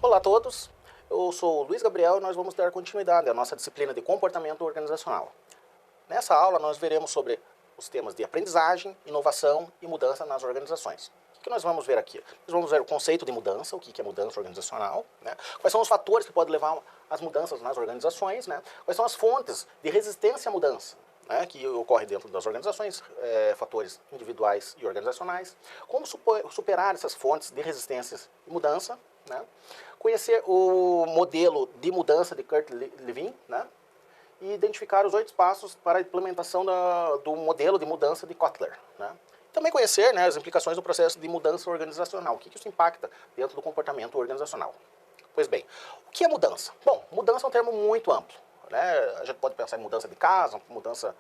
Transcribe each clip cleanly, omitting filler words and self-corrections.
Olá a todos, eu sou o Luiz Gabriel e nós vamos dar continuidade à nossa disciplina de comportamento organizacional. Nessa aula nós veremos sobre os temas de aprendizagem, inovação e mudança nas organizações. O que nós vamos ver aqui? Nós vamos ver o conceito de mudança, o que é mudança organizacional, né? Quais são os fatores que podem levar às mudanças nas organizações, né? Quais são as fontes de resistência à mudança, né, que ocorre dentro das organizações, fatores individuais e organizacionais, como superar essas fontes de resistências e mudança, né, conhecer o modelo de mudança de Kurt Lewin, né, e identificar os 8 passos para a implementação do modelo de mudança de Kotler. Né. Também conhecer, né, as implicações do processo de mudança organizacional, o que isso impacta dentro do comportamento organizacional. Pois bem, o que é mudança? Bom, mudança é um termo muito amplo. Né? A gente pode pensar em mudança de casa, mudança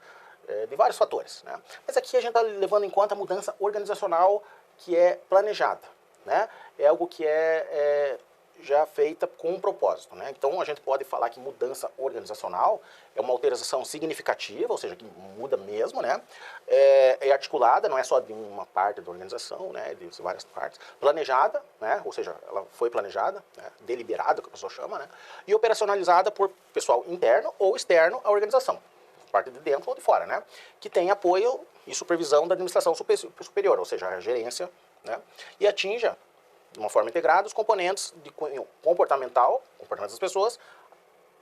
de vários fatores. Né? Mas aqui a gente está levando em conta a mudança organizacional que é planejada. Né? É algo que é já feita com um propósito. Né? Então a gente pode falar que mudança organizacional é uma alteração significativa, ou seja, que muda mesmo, né? É articulada, não é só de uma parte da organização, né? De várias partes. Planejada, né? Ou seja, ela foi planejada, né? Deliberada, que a pessoa chama, né? E operacionalizada por pessoal interno ou externo à organização, parte de dentro ou de fora, né? Que tem apoio e supervisão da administração superior, ou seja, a gerência, né? E atinja de uma forma integrada os componentes de comportamento das pessoas,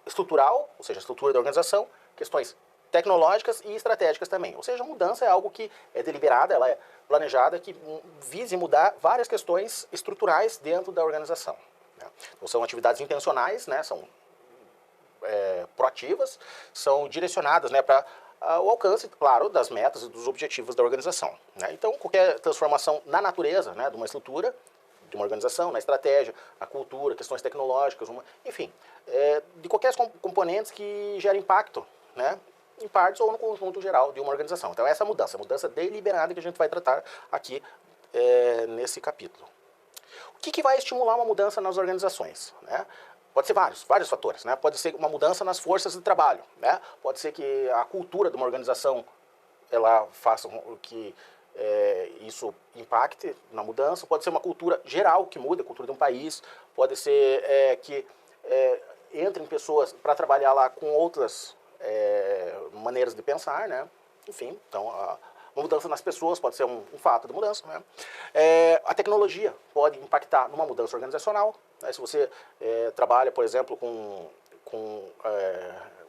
estrutural, ou seja, a estrutura da organização, questões tecnológicas e estratégicas também. Ou seja, a mudança é algo que é deliberada, ela é planejada, que vise mudar várias questões estruturais dentro da organização. Né? Então, são atividades intencionais, né? São proativas, são direcionadas, né, para o alcance, claro, das metas e dos objetivos da organização. Né? Então, qualquer transformação na natureza, né, de uma estrutura, de uma organização, na estratégia, na cultura, questões tecnológicas, enfim, de qualquer componentes que gerem impacto, né, em partes ou no conjunto geral de uma organização. Então essa é a mudança deliberada que a gente vai tratar aqui nesse capítulo. O que vai estimular uma mudança nas organizações? Né? Pode ser vários fatores, né? Pode ser uma mudança nas forças de trabalho, né? Pode ser que a cultura de uma organização ela faça que isso impacte na mudança, pode ser uma cultura geral que muda, a cultura de um país, pode ser que entrem pessoas para trabalhar lá com outras maneiras de pensar, né? Enfim, então uma mudança nas pessoas pode ser um fato de mudança, né? A tecnologia pode impactar numa mudança organizacional, né? Se você trabalha, por exemplo, com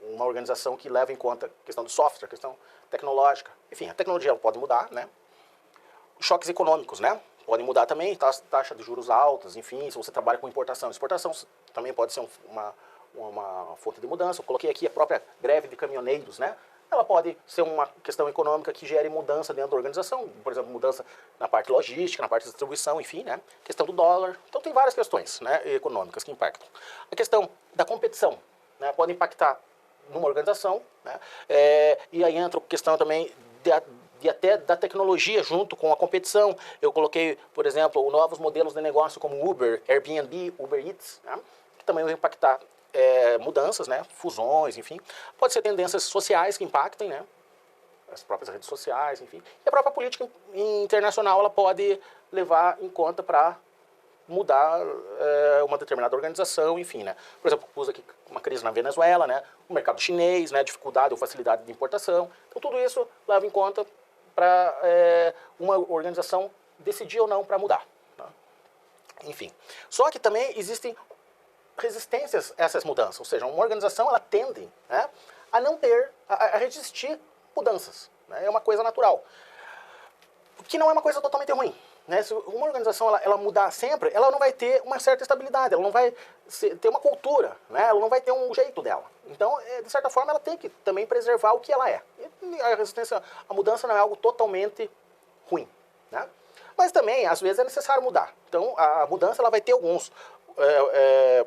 uma organização que leva em conta a questão do software, a questão tecnológica, enfim, a tecnologia pode mudar, né? Choques econômicos, né? Podem mudar também, taxa de juros altas, enfim, se você trabalha com importação. Exportação também pode ser uma fonte de mudança. Eu coloquei aqui a própria greve de caminhoneiros, né? Ela pode ser uma questão econômica que gere mudança dentro da organização, por exemplo, mudança na parte logística, na parte de distribuição, enfim, né? Questão do dólar. Então tem várias questões, né, econômicas que impactam. A questão da competição, né, pode impactar numa organização, né? E aí entra a questão também e até da tecnologia junto com a competição. Eu coloquei, por exemplo, novos modelos de negócio como Uber, Airbnb, Uber Eats, né? Que também vão impactar mudanças, né? Fusões, enfim. Pode ser tendências sociais que impactem, né? As próprias redes sociais, enfim. E a própria política internacional ela pode levar em conta para mudar uma determinada organização, enfim, né? Por exemplo, pus aqui uma crise na Venezuela, né? O mercado chinês, né? Dificuldade ou facilidade de importação. Então tudo isso leva em conta para uma organização decidir ou não para mudar. Tá? Enfim. Só que também existem resistências a essas mudanças, ou seja, uma organização ela tende, né, a não ter, a resistir mudanças. Né? É uma coisa natural. Que não é uma coisa totalmente ruim. Né? Se uma organização ela mudar sempre, ela não vai ter uma certa estabilidade, ela não vai ter uma cultura, né? Ela não vai ter um jeito dela. Então, de certa forma, ela tem que também preservar o que ela é. E a resistência à mudança não é algo totalmente ruim. Né? Mas também, às vezes, é necessário mudar. Então, a mudança ela vai ter alguns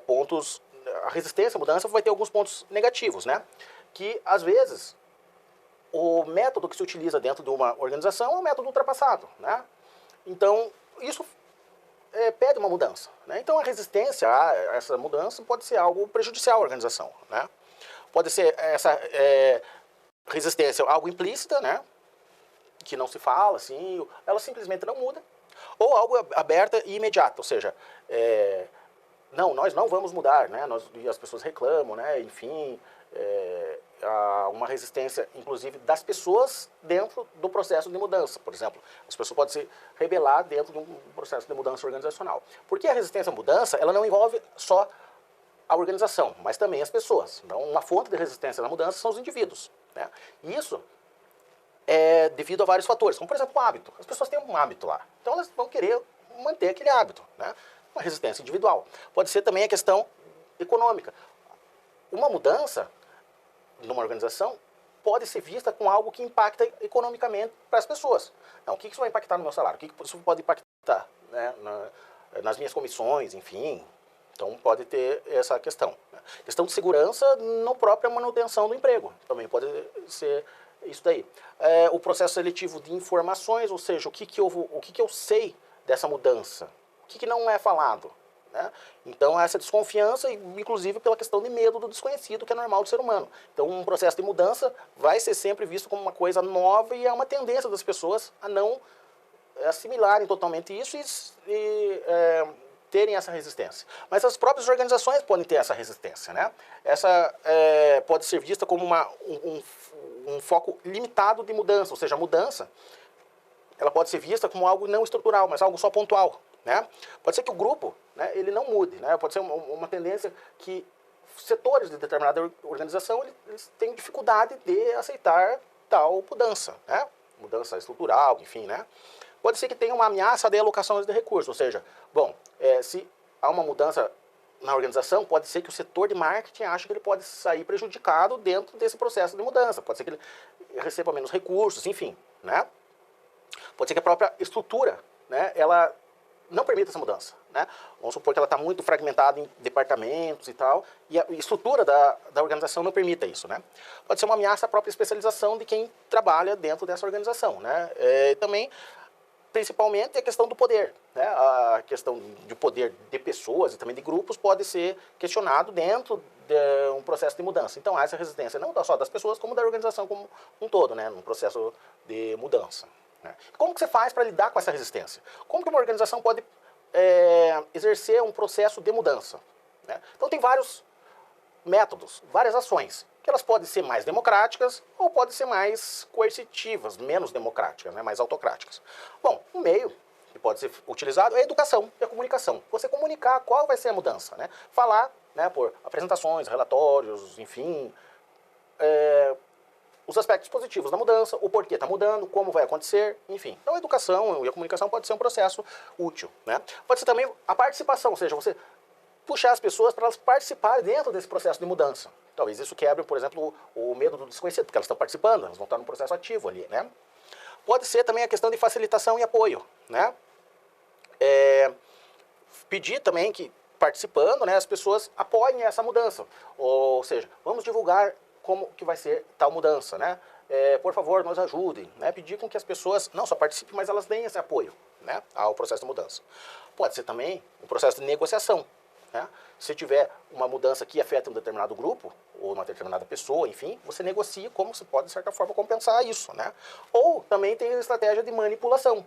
pontos, a resistência à mudança vai ter alguns pontos negativos, né? Que, às vezes, o método que se utiliza dentro de uma organização é um método ultrapassado, né? Então, isso pede uma mudança. Né? Então, a resistência a essa mudança pode ser algo prejudicial à organização. Né? Pode ser essa resistência algo implícita, né? Que não se fala, assim, ela simplesmente não muda. Ou algo aberta e imediata, ou seja, não, nós não vamos mudar, né? E as pessoas reclamam, né? Enfim, há uma resistência, inclusive, das pessoas dentro do processo de mudança. Por exemplo, as pessoas podem se rebelar dentro de um processo de mudança organizacional. Porque a resistência à mudança, ela não envolve só a organização, mas também as pessoas. Então, uma fonte de resistência à mudança são os indivíduos, né? E isso é devido a vários fatores, como, por exemplo, o hábito. As pessoas têm um hábito lá, então elas vão querer manter aquele hábito, né? Uma resistência individual. Pode ser também a questão econômica. Uma mudança numa organização pode ser vista com algo que impacta economicamente para as pessoas. Então, o que isso vai impactar no meu salário? O que isso pode impactar, né, nas minhas comissões, enfim. Então, pode ter essa questão. Questão de segurança na própria manutenção do emprego. Também pode ser isso daí. O processo seletivo de informações, ou seja, o que eu sei dessa mudança, o que não é falado, né? Então, essa desconfiança, inclusive pela questão de medo do desconhecido, que é normal do ser humano. Então, um processo de mudança vai ser sempre visto como uma coisa nova e é uma tendência das pessoas a não assimilarem totalmente isso e terem essa resistência. Mas as próprias organizações podem ter essa resistência, né? Essa pode ser vista como um foco limitado de mudança, ou seja, a mudança ela pode ser vista como algo não estrutural, mas algo só pontual, né? Pode ser que o grupo, né, ele não mude, né? Pode ser uma tendência que setores de determinada organização eles têm dificuldade de aceitar tal mudança, né? Mudança estrutural, enfim, né? Pode ser que tenha uma ameaça de alocação de recursos, ou seja, bom, se há uma mudança na organização, pode ser que o setor de marketing ache que ele pode sair prejudicado dentro desse processo de mudança, pode ser que ele receba menos recursos, enfim, né? Pode ser que a própria estrutura, né, ela não permita essa mudança, né? Vamos supor que ela está muito fragmentada em departamentos e tal, e a estrutura da organização não permita isso, né? Pode ser uma ameaça à própria especialização de quem trabalha dentro dessa organização, né? Também, principalmente, a questão do poder, né? A questão do poder de pessoas e também de grupos pode ser questionado dentro de um processo de mudança. Então, há essa resistência não só das pessoas, como da organização como um todo, né? Num processo de mudança. Como que você faz para lidar com essa resistência? Como que uma organização pode exercer um processo de mudança, né? Então tem vários métodos, várias ações, que elas podem ser mais democráticas ou podem ser mais coercitivas, menos democráticas, né? Mais autocráticas. Bom, um meio que pode ser utilizado é a educação e a comunicação. Você comunicar qual vai ser a mudança, né? Falar, né, por apresentações, relatórios, enfim, os aspectos positivos da mudança, o porquê está mudando, como vai acontecer, enfim. Então a educação e a comunicação pode ser um processo útil, né? Pode ser também a participação, ou seja, você puxar as pessoas para elas participarem dentro desse processo de mudança. Talvez isso quebre, por exemplo, o medo do desconhecido, porque elas estão participando, elas vão estar no processo ativo ali, né? Pode ser também a questão de facilitação e apoio, né? Pedir também que, participando, né, as pessoas apoiem essa mudança. Ou seja, vamos divulgar como que vai ser tal mudança, né? Por favor, nos ajudem, né? Pedir com que as pessoas não só participem, mas elas deem esse apoio, né, ao processo de mudança. Pode ser também um processo de negociação, né? Se tiver uma mudança que afeta um determinado grupo, ou uma determinada pessoa, enfim, você negocia como você pode, de certa forma, compensar isso, né? Ou também tem a estratégia de manipulação,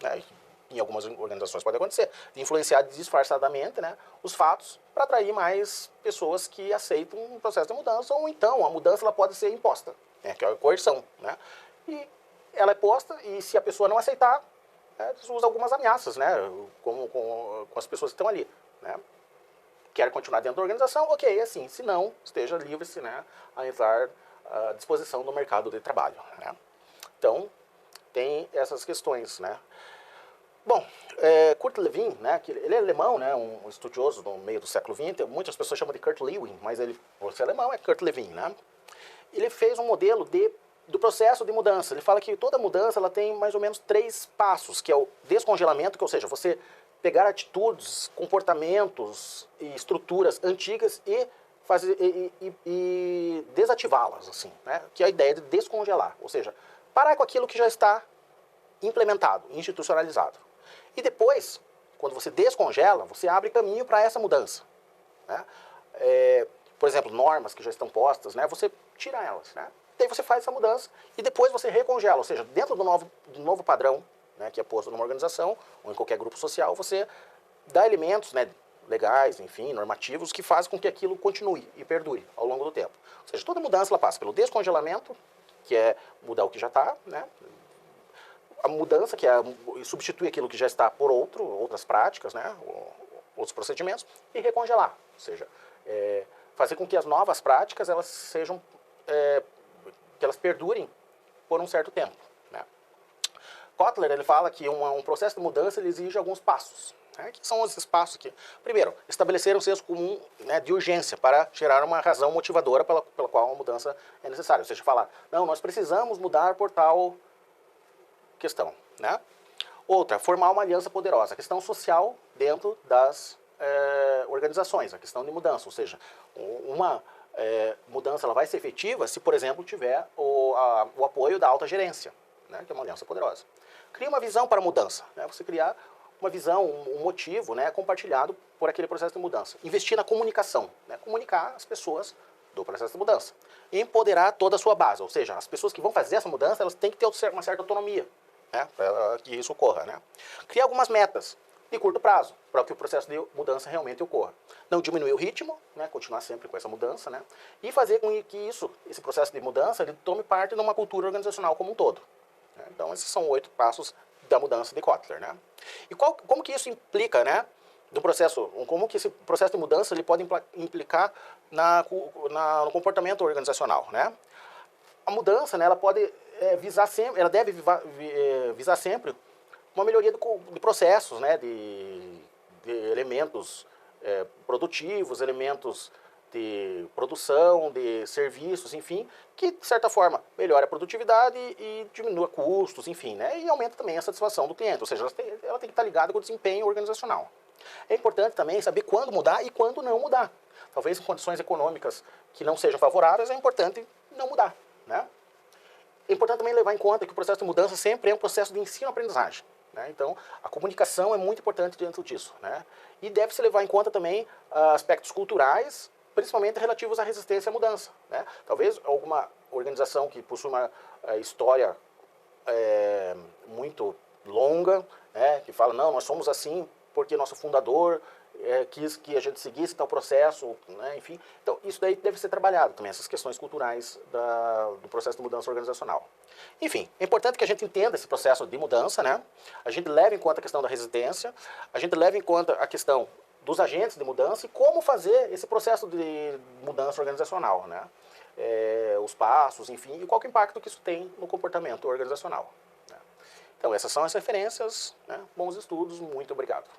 né? Em algumas organizações pode acontecer, de influenciar disfarçadamente, né, os fatos para atrair mais pessoas que aceitam um processo de mudança, ou então a mudança ela pode ser imposta, né, que é a coerção, né? E ela é posta e se a pessoa não aceitar, usa algumas ameaças, né, com as pessoas que estão ali, né? Quer continuar dentro da organização? Ok, assim, se não, esteja livre-se, né, a entrar à disposição do mercado de trabalho, né? Então, tem essas questões, né? Bom, Kurt Lewin, né, ele é alemão, né, um estudioso no meio do século XX, muitas pessoas chamam de Kurt Lewin, mas ele, por ser alemão, é Kurt Lewin, né? Ele fez um modelo do processo de mudança. Ele fala que toda mudança ela tem mais ou menos 3 passos, que é o descongelamento, que, ou seja, você pegar atitudes, comportamentos e estruturas antigas e desativá-las, assim, né? Que é a ideia de descongelar, ou seja, parar com aquilo que já está implementado, institucionalizado. E depois, quando você descongela, você abre caminho para essa mudança, né? Por exemplo, normas que já estão postas, né? Você tira elas, né? Daí você faz essa mudança e depois você recongela, ou seja, dentro do novo padrão, né, que é posto numa organização ou em qualquer grupo social, você dá elementos, né, legais, enfim, normativos, que fazem com que aquilo continue e perdure ao longo do tempo. Ou seja, toda mudança ela passa pelo descongelamento, que é mudar o que já está, né? A mudança, que é substituir aquilo que já está por outras práticas, né? Outros procedimentos, e recongelar, ou seja, fazer com que as novas práticas elas sejam, que elas perdurem por um certo tempo, né? Kotler ele fala que um processo de mudança ele exige alguns passos. Que são esses passos aqui? Primeiro, estabelecer um senso comum, né, de urgência para gerar uma razão motivadora pela qual a mudança é necessária. Ou seja, falar, não, nós precisamos mudar por tal questão, né? Outra, formar uma aliança poderosa, a questão social dentro das organizações, a questão de mudança. Ou seja, uma mudança ela vai ser efetiva se, por exemplo, tiver o apoio da alta gerência, né, que é uma aliança poderosa. Cria uma visão para a mudança, né? Você criar uma visão, um motivo, né, compartilhado por aquele processo de mudança. Investir na comunicação, né, comunicar as pessoas do processo de mudança. E empoderar toda a sua base, ou seja, as pessoas que vão fazer essa mudança, elas têm que ter uma certa autonomia, né, para que isso ocorra, né. Criar algumas metas de curto prazo, para que o processo de mudança realmente ocorra. Não diminuir o ritmo, né, continuar sempre com essa mudança, né, e fazer com que esse processo de mudança, ele tome parte de uma cultura organizacional como um todo. Então, esses são 8 passos da mudança de Kotler, né? E como que isso implica, né, do processo, como que esse processo de mudança ele pode implicar no comportamento organizacional, né? A mudança, né, ela pode visar sempre, ela deve visar sempre uma melhoria de processos, né, de elementos produtivos, elementos de produção, de serviços, enfim, que, de certa forma, melhora a produtividade e diminua custos, enfim, né? E aumenta também a satisfação do cliente, ou seja, ela tem que estar ligada com o desempenho organizacional. É importante também saber quando mudar e quando não mudar. Talvez em condições econômicas que não sejam favoráveis, é importante não mudar, né? É importante também levar em conta que o processo de mudança sempre é um processo de ensino-aprendizagem, né? Então, a comunicação é muito importante dentro disso, né? E deve-se levar em conta também aspectos culturais, principalmente relativos à resistência à mudança, né? Talvez alguma organização que possui uma história muito longa, né, que fala, não, nós somos assim porque nosso fundador quis que a gente seguisse tal processo, né, enfim. Então, isso daí deve ser trabalhado também, essas questões culturais do processo de mudança organizacional. Enfim, é importante que a gente entenda esse processo de mudança, né? A gente leve em conta a questão da resistência, a gente leve em conta a questão dos agentes de mudança e como fazer esse processo de mudança organizacional, né? Os passos, enfim, e qual que é o impacto que isso tem no comportamento organizacional, né? Então, essas são as referências, né? Bons estudos, muito obrigado.